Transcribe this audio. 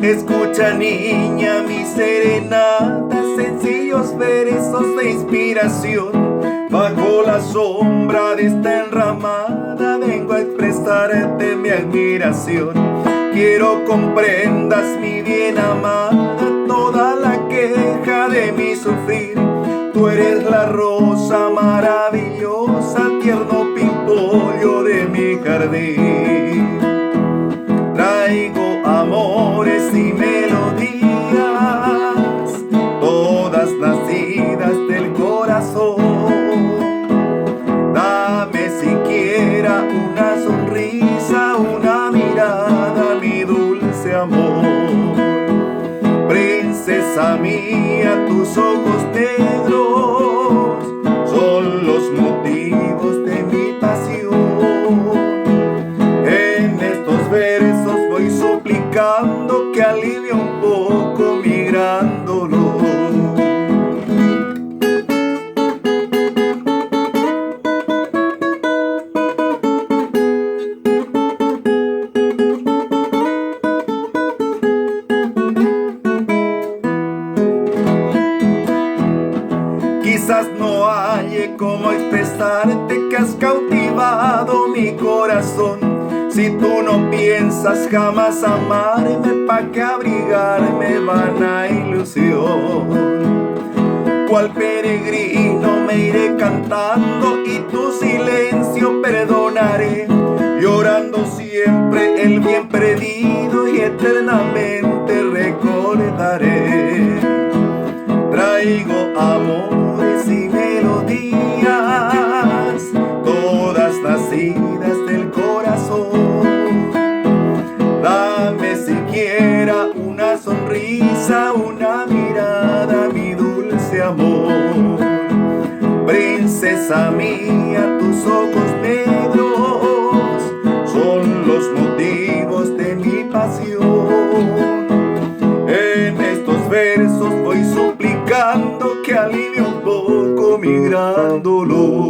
Escucha, niña, mi serenata, sencillos versos de inspiración. Bajo la sombra de esta enramada vengo a expresarte mi admiración. Quiero comprendas, mi bien amada, toda la queja de mi sufrir. Tú eres la rosa maravillosa, tierno pimpollo de mi jardín. Traigo amores y melodías, todas nacidas del corazón. Dame siquiera una sonrisa, una mirada, mi dulce amor. Princesa mía, tus ojos negros son los motivos de mi pasión. En estos versos voy suplicando que alivie un poco mi gran dolor. Quizás no halle cómo expresarte que has cautivado mi corazón. Si tú no piensas jamás amarme, pa' que abrigarme vana ilusión. Cual peregrino me iré cantando y tu silencio perdonaré, llorando siempre el bien perdido y eternamente recordaré. Traigo amores y melodías, todas nacidas del corazón. Dame siquiera una sonrisa, una mirada, mi dulce amor. Princesa mía, tus ojos negros son los motivos de mi pasión. En estos versos voy suplicando que alivie un poco mi gran dolor.